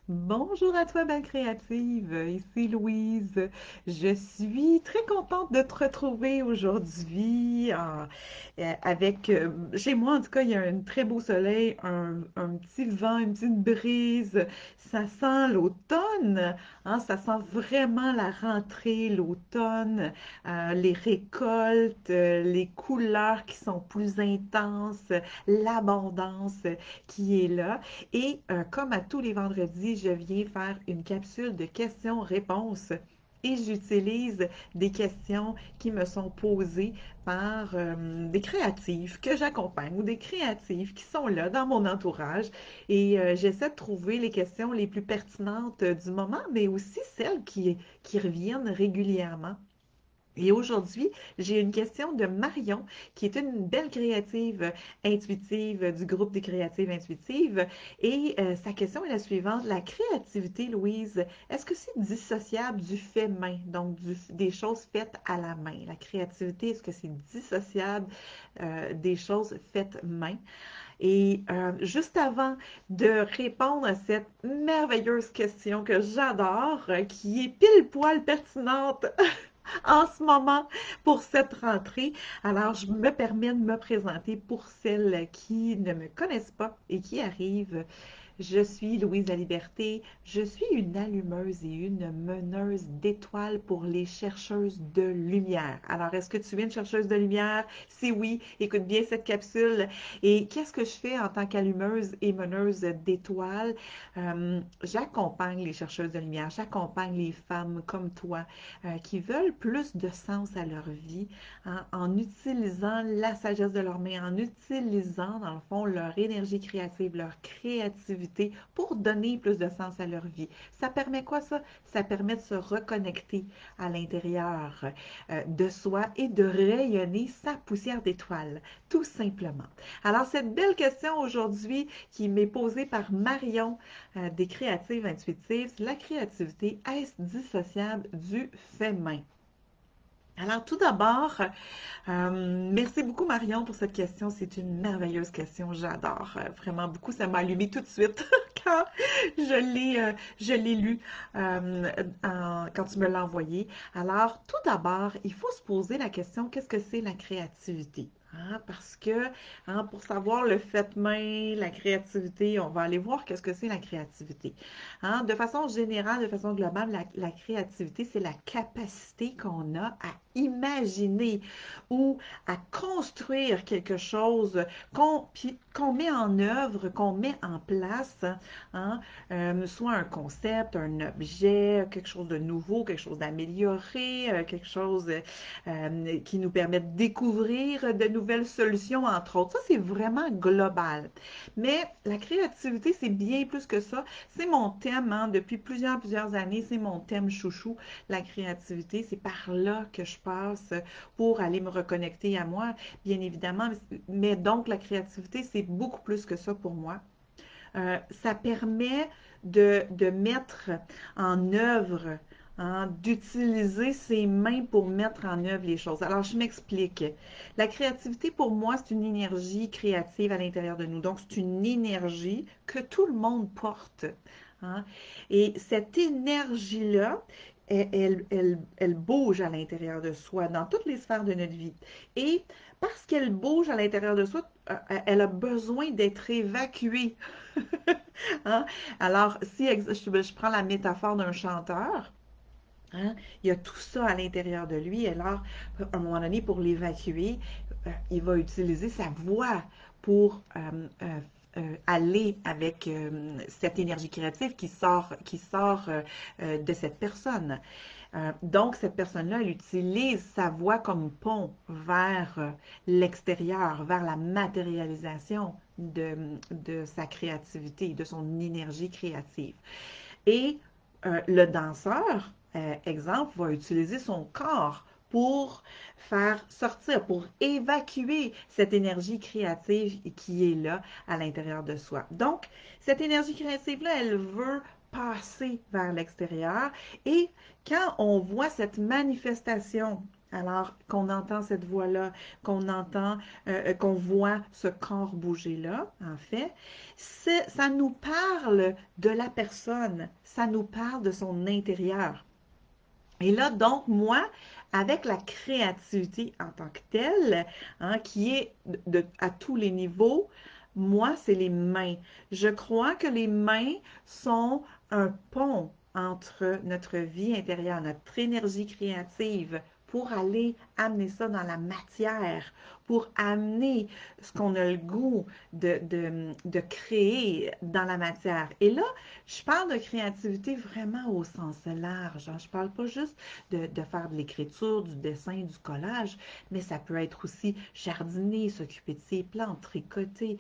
Bonjour à toi, belle créative. Ici Louise. Je suis très contente de te retrouver aujourd'hui chez moi en tout cas, il y a un très beau soleil, un petit vent, une petite brise. Ça sent l'automne, hein, ça sent vraiment la rentrée, l'automne, les récoltes, les couleurs qui sont plus intenses, l'abondance qui est là. Et comme à tous les vendredis, je viens faire une capsule de questions-réponses et j'utilise des questions qui me sont posées par des créatifs que j'accompagne ou des créatifs qui sont là dans mon entourage et j'essaie de trouver les questions les plus pertinentes du moment, mais aussi celles qui reviennent régulièrement. Et aujourd'hui, j'ai une question de Marion, qui est une belle créative intuitive du groupe des créatives intuitives. Et sa question est la suivante. La créativité, Louise, est-ce que c'est dissociable du fait main, donc des choses faites à la main? La créativité, est-ce que c'est dissociable des choses faites main? Et juste avant de répondre à cette merveilleuse question que j'adore, qui est pile poil pertinente en ce moment pour cette rentrée. Alors, je me permets de me présenter pour celles qui ne me connaissent pas et qui arrivent. Je suis Louise La Liberté. Je suis une allumeuse et une meneuse d'étoiles pour les chercheuses de lumière. Alors, est-ce que tu es une chercheuse de lumière? Si oui, écoute bien cette capsule. Et qu'est-ce que je fais en tant qu'allumeuse et meneuse d'étoiles? J'accompagne les chercheuses de lumière, j'accompagne les femmes comme toi qui veulent plus de sens à leur vie, hein, en utilisant la sagesse de leurs mains, en utilisant, dans le fond, leur énergie créative, leur créativité pour donner plus de sens à leur vie. Ça permet quoi, ça? Ça permet de se reconnecter à l'intérieur de soi et de rayonner sa poussière d'étoile, tout simplement. Alors, cette belle question aujourd'hui qui m'est posée par Marion des créatives intuitives, la créativité, est-ce dissociable du fait main? Alors, tout d'abord, merci beaucoup Marion pour cette question. C'est une merveilleuse question. J'adore vraiment beaucoup. Ça m'a allumé tout de suite quand je l'ai lu quand tu me l'as envoyé. Alors, tout d'abord, il faut se poser la question, qu'est-ce que c'est la créativité? Hein, parce que pour savoir le fait main, la créativité, on va aller voir qu'est-ce que c'est la créativité. Hein, de façon générale, de façon globale, la créativité, c'est la capacité qu'on a à imaginer ou à construire quelque chose qu'on met en œuvre, qu'on met en place, hein, soit un concept, un objet, quelque chose de nouveau, quelque chose d'amélioré, quelque chose qui nous permet de découvrir de nouvelles solutions, entre autres. Ça, c'est vraiment global. Mais la créativité, c'est bien plus que ça. C'est mon thème, hein, depuis plusieurs années, c'est mon thème chouchou, la créativité. C'est par là que je passe pour aller me reconnecter à moi, bien évidemment. Mais donc, la créativité, c'est beaucoup plus que ça pour moi. Ça permet de mettre en œuvre, hein, d'utiliser ses mains pour mettre en œuvre les choses. Alors, je m'explique. La créativité, pour moi, c'est une énergie créative à l'intérieur de nous. Donc, c'est une énergie que tout le monde porte. Hein. Et cette énergie-là, elle bouge à l'intérieur de soi, dans toutes les sphères de notre vie. Et parce qu'elle bouge à l'intérieur de soi, elle a besoin d'être évacuée. Hein? Alors, si je prends la métaphore d'un chanteur, hein, il y a tout ça à l'intérieur de lui. Alors, à un moment donné, pour l'évacuer, il va utiliser sa voix pour aller avec cette énergie créative qui sort de cette personne. Donc, cette personne-là, elle utilise sa voix comme pont vers l'extérieur, vers la matérialisation de sa créativité, de son énergie créative. Et le danseur, exemple, va utiliser son corps pour faire sortir, pour évacuer cette énergie créative qui est là à l'intérieur de soi. Donc, cette énergie créative-là, elle veut passer vers l'extérieur et quand on voit cette manifestation Alors, qu'on entend cette voix-là, qu'on entend, qu'on voit ce corps bouger-là, en fait, ça nous parle de la personne, ça nous parle de son intérieur. Et là, donc, moi, avec la créativité en tant que telle, hein, qui est à tous les niveaux, moi, c'est les mains. Je crois que les mains sont un pont entre notre vie intérieure, notre énergie créative, pour aller amener ça dans la matière, pour amener ce qu'on a le goût de créer dans la matière. Et là, je parle de créativité vraiment au sens large, hein. Je parle pas juste de faire de l'écriture, du dessin, du collage, mais ça peut être aussi jardiner, s'occuper de ses plantes, tricoter,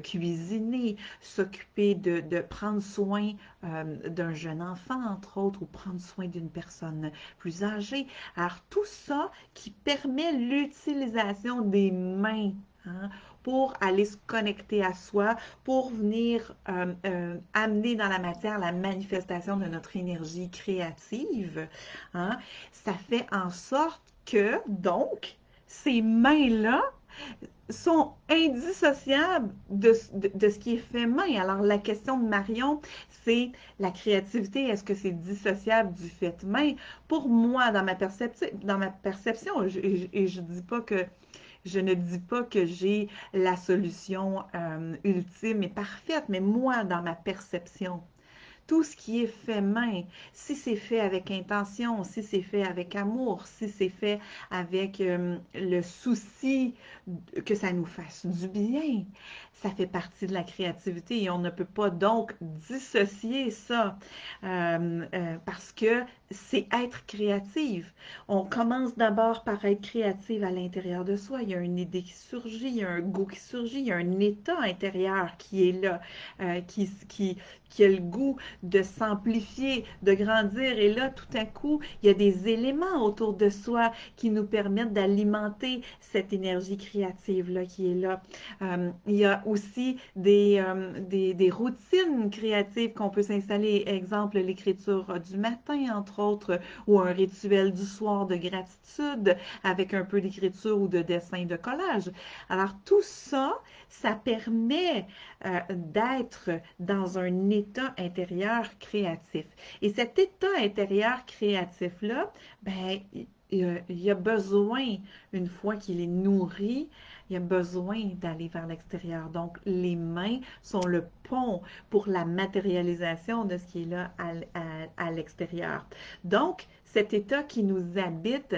cuisiner, s'occuper de prendre soin d'un jeune enfant, entre autres, ou prendre soin d'une personne plus âgée. Alors, tout ça qui permet l'utilisation des mains, hein, pour aller se connecter à soi, pour venir amener dans la matière la manifestation de notre énergie créative, hein, ça fait en sorte que, donc, ces mains-là sont indissociables de ce qui est fait main. Alors, la question de Marion, c'est la créativité, est-ce que c'est dissociable du fait main? Pour moi, dans ma perception, et je ne dis pas que j'ai la solution ultime et parfaite, mais moi, dans ma perception, tout ce qui est fait main, si c'est fait avec intention, si c'est fait avec amour, si c'est fait avec le souci que ça nous fasse du bien, ça fait partie de la créativité et on ne peut pas donc dissocier ça parce que c'est être créative. On commence d'abord par être créative à l'intérieur de soi. Il y a une idée qui surgit, il y a un goût qui surgit, il y a un état intérieur qui est là, qui a le goût de s'amplifier, de grandir. Et là, tout à coup, il y a des éléments autour de soi qui nous permettent d'alimenter cette énergie créative-là qui est là. Il y a aussi des routines créatives qu'on peut s'installer. Exemple, l'écriture du matin, entre autres, ou un rituel du soir de gratitude avec un peu d'écriture ou de dessin de collage. Alors, tout ça, ça permet d'être dans un état intérieur créatif. Et cet état intérieur créatif-là, ben, il y a besoin, une fois qu'il est nourri, il y a besoin d'aller vers l'extérieur. Donc, les mains sont le pont pour la matérialisation de ce qui est là à l'extérieur. Donc, cet état qui nous habite,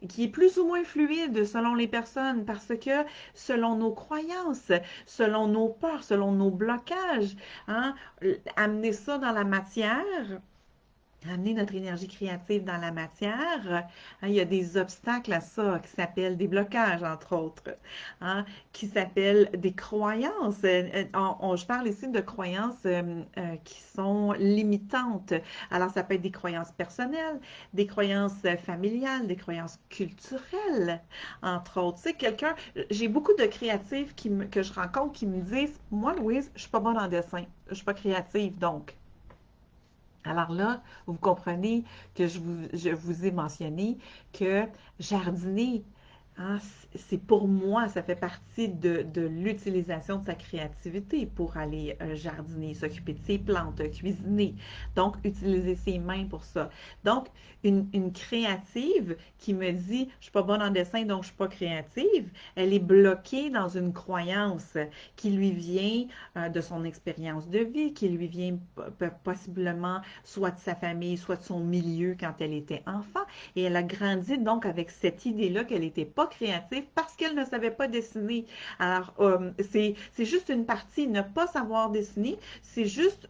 qui est plus ou moins fluide selon les personnes parce que selon nos croyances, selon nos peurs, selon nos blocages, hein, amener ça dans la matière, amener notre énergie créative dans la matière, hein, il y a des obstacles à ça qui s'appellent des blocages, entre autres, hein, qui s'appellent des croyances. Je parle ici de croyances qui sont limitantes. Alors, ça peut être des croyances personnelles, des croyances familiales, des croyances culturelles, entre autres. Tu sais, j'ai beaucoup de créatifs que je rencontre qui me disent, moi, Louise, je suis pas bonne en dessin, je suis pas créative, donc. Alors là, vous comprenez que je vous ai mentionné que jardiner, hein, c'est pour moi, ça fait partie de l'utilisation de sa créativité pour aller jardiner, s'occuper de ses plantes, cuisiner. Donc, utiliser ses mains pour ça. Donc, une créative qui me dit, je ne suis pas bonne en dessin, donc je ne suis pas créative, elle est bloquée dans une croyance qui lui vient de son expérience de vie, qui lui vient possiblement soit de sa famille, soit de son milieu quand elle était enfant. Et elle a grandi donc avec cette idée-là qu'elle n'était pas créative parce qu'elle ne savait pas dessiner. Alors, c'est juste une partie, ne pas savoir dessiner, c'est juste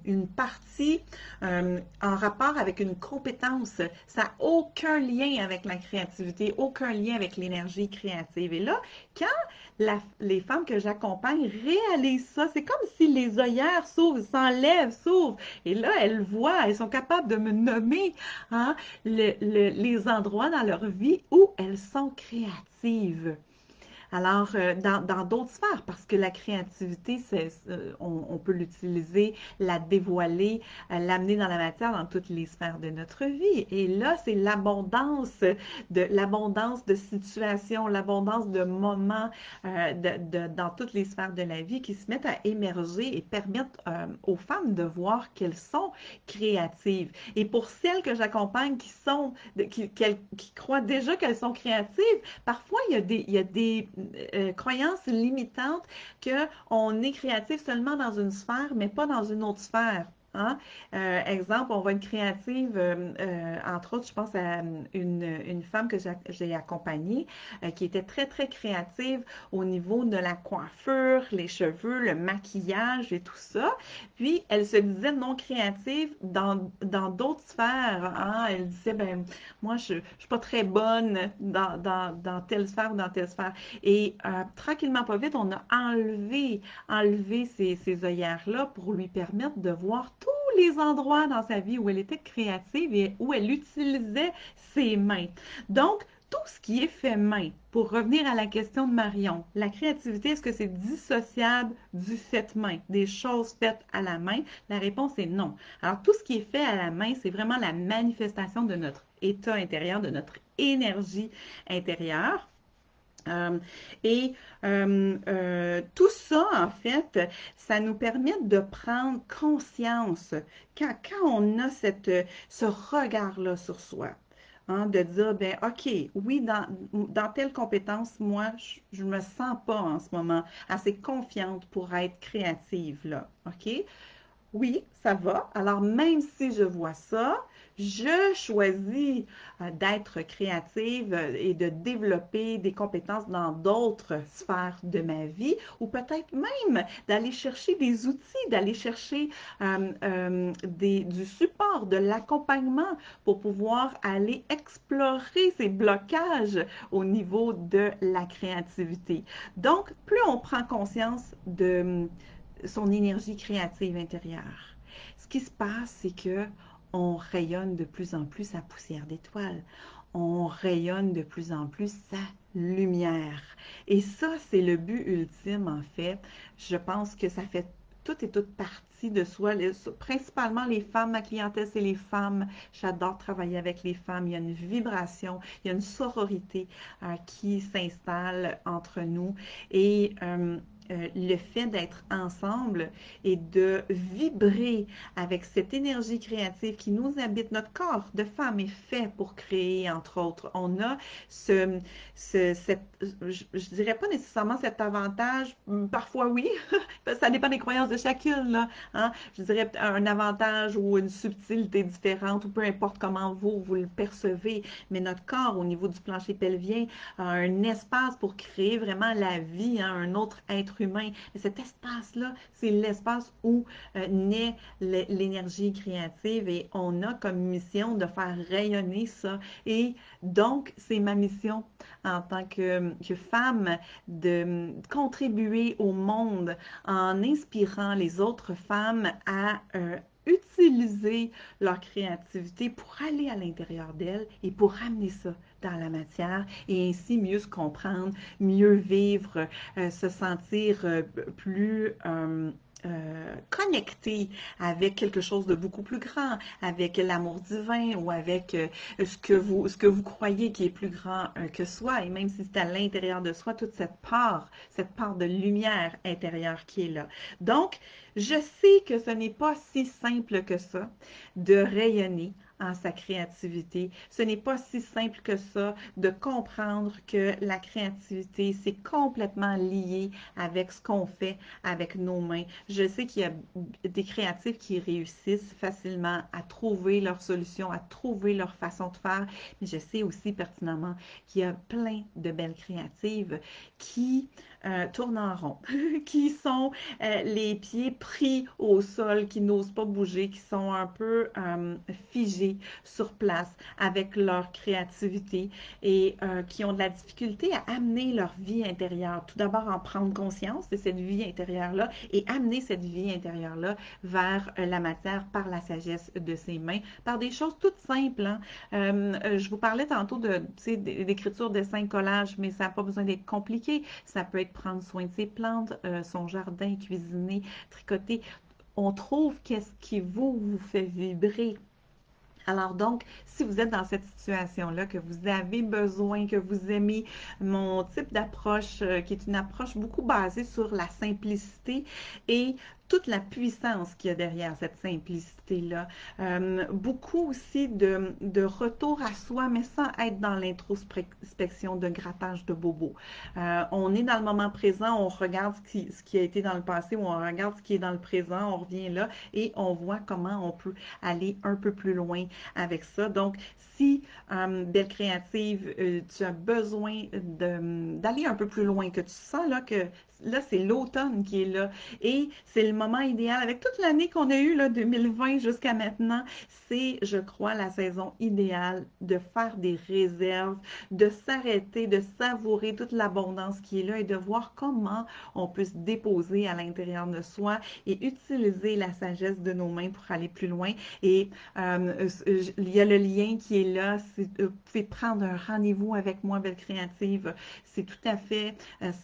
une partie en rapport avec une compétence. Ça n'a aucun lien avec la créativité, aucun lien avec l'énergie créative. Et là, quand les femmes que j'accompagne réalisent ça, c'est comme si les œillères s'ouvrent, s'enlèvent, s'ouvrent. Et là, elles voient, elles sont capables de me nommer, hein, les endroits dans leur vie où elles sont créatives. Alors, dans d'autres sphères, parce que la créativité, on peut l'utiliser, la dévoiler, l'amener dans la matière dans toutes les sphères de notre vie. Et là, c'est l'abondance de situations, l'abondance de moments dans toutes les sphères de la vie qui se mettent à émerger et permettent aux femmes de voir qu'elles sont créatives. Et pour celles que j'accompagne qui croient déjà qu'elles sont créatives, parfois il y a des croyances limitantes qu'on est créatif seulement dans une sphère, mais pas dans une autre sphère. Hein? Exemple, on va être créative, entre autres, je pense à une femme que j'ai accompagnée qui était très, très créative au niveau de la coiffure, les cheveux, le maquillage et tout ça. Puis, elle se disait non créative dans d'autres sphères. Hein? Elle disait, ben, moi, je ne suis pas très bonne dans telle sphère ou dans telle sphère. Et tranquillement, pas vite, on a enlevé ces œillères-là pour lui permettre de voir tous les endroits dans sa vie où elle était créative et où elle utilisait ses mains. Donc, tout ce qui est fait main, pour revenir à la question de Marion, la créativité, est-ce que c'est dissociable du fait main, des choses faites à la main? La réponse est non. Alors, tout ce qui est fait à la main, c'est vraiment la manifestation de notre état intérieur, de notre énergie intérieure. Euh, et tout ça, en fait, ça nous permet de prendre conscience quand on a ce regard-là sur soi. Hein, de dire, ben, OK, oui, dans telle compétence, moi, je me sens pas en ce moment assez confiante pour être créative, là. OK? Oui, ça va. Alors, même si je vois ça, je choisis d'être créative et de développer des compétences dans d'autres sphères de ma vie ou peut-être même d'aller chercher des outils, d'aller chercher du support, de l'accompagnement pour pouvoir aller explorer ces blocages au niveau de la créativité. Donc, plus on prend conscience de son énergie créative intérieure. Ce qui se passe, c'est que on rayonne de plus en plus sa poussière d'étoile. On rayonne de plus en plus sa lumière. Et ça, c'est le but ultime, en fait. Je pense que ça fait toute et toute partie de soi. Principalement les femmes, ma clientèle, c'est les femmes. J'adore travailler avec les femmes. Il y a une vibration, il y a une sororité qui s'installe entre nous. Et le fait d'être ensemble et de vibrer avec cette énergie créative qui nous habite, notre corps de femme est fait pour créer, entre autres. On a je dirais pas nécessairement cet avantage, parfois oui, ça dépend des croyances de chacune, là, hein? Je dirais un avantage ou une subtilité différente, ou peu importe comment vous le percevez, mais notre corps, au niveau du plancher pelvien, a un espace pour créer vraiment la vie, hein, un autre être humain. Et cet espace-là, c'est l'espace où naît l'énergie créative et on a comme mission de faire rayonner ça. Et donc, c'est ma mission en tant que femme de contribuer au monde en inspirant les autres femmes à utiliser leur créativité pour aller à l'intérieur d'elles et pour amener ça dans la matière et ainsi mieux se comprendre, mieux vivre, se sentir plus connecté avec quelque chose de beaucoup plus grand, avec l'amour divin ou avec ce que vous croyez qui est plus grand que soi. Et même si c'est à l'intérieur de soi, toute cette part de lumière intérieure qui est là. Donc, je sais que ce n'est pas si simple que ça de rayonner en sa créativité. Ce n'est pas si simple que ça de comprendre que la créativité, c'est complètement lié avec ce qu'on fait avec nos mains. Je sais qu'il y a des créatifs qui réussissent facilement à trouver leur solution, à trouver leur façon de faire, mais je sais aussi pertinemment qu'il y a plein de belles créatives qui tournent en rond, qui sont les pieds pris au sol, qui n'osent pas bouger, qui sont un peu figés sur place avec leur créativité et qui ont de la difficulté à amener leur vie intérieure. Tout d'abord, en prendre conscience de cette vie intérieure-là et amener cette vie intérieure-là vers la matière par la sagesse de ses mains, par des choses toutes simples. Hein. Je vous parlais tantôt d'écriture, dessin, collage, mais ça n'a pas besoin d'être compliqué. Ça peut être prendre soin de ses plantes, son jardin, cuisiner, tricoter. On trouve qu'est-ce qui vous fait vibrer. Alors donc, si vous êtes dans cette situation-là, que vous avez besoin, que vous aimez mon type d'approche, qui est une approche beaucoup basée sur la simplicité et toute la puissance qu'il y a derrière cette simplicité-là. Beaucoup aussi de retour à soi, mais sans être dans l'introspection de grattage de bobo. On est dans le moment présent, on regarde ce qui a été dans le passé, ou on regarde ce qui est dans le présent, on revient là et on voit comment on peut aller un peu plus loin avec ça. Donc, si, belle créative, tu as besoin d'aller un peu plus loin, que tu sens là que là, c'est l'automne qui est là et c'est le moment idéal. Avec toute l'année qu'on a eue, là, 2020 jusqu'à maintenant, c'est, je crois, la saison idéale de faire des réserves, de s'arrêter, de savourer toute l'abondance qui est là et de voir comment on peut se déposer à l'intérieur de soi et utiliser la sagesse de nos mains pour aller plus loin. Et il y a le lien qui est là. Vous pouvez prendre un rendez-vous avec moi, Belle Créative. C'est tout à fait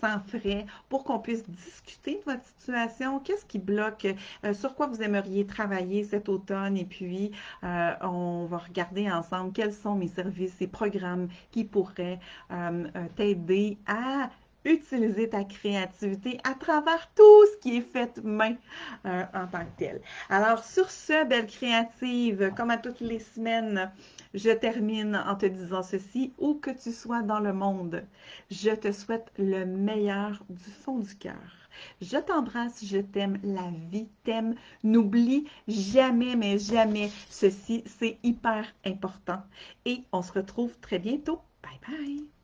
sans frais pour qu'on puisse discuter de votre situation. Qu'est-ce qui bloque? Sur quoi vous aimeriez travailler cet automne? Et puis, on va regarder ensemble quels sont mes services et programmes qui pourraient t'aider à utiliser ta créativité à travers tout ce qui est fait main en tant que tel. Alors, sur ce, belle créative, comme à toutes les semaines, je termine en te disant ceci, où que tu sois dans le monde, je te souhaite le meilleur du fond du cœur. Je t'embrasse, je t'aime, la vie t'aime. N'oublie jamais, mais jamais ceci, c'est hyper important. Et on se retrouve très bientôt. Bye bye!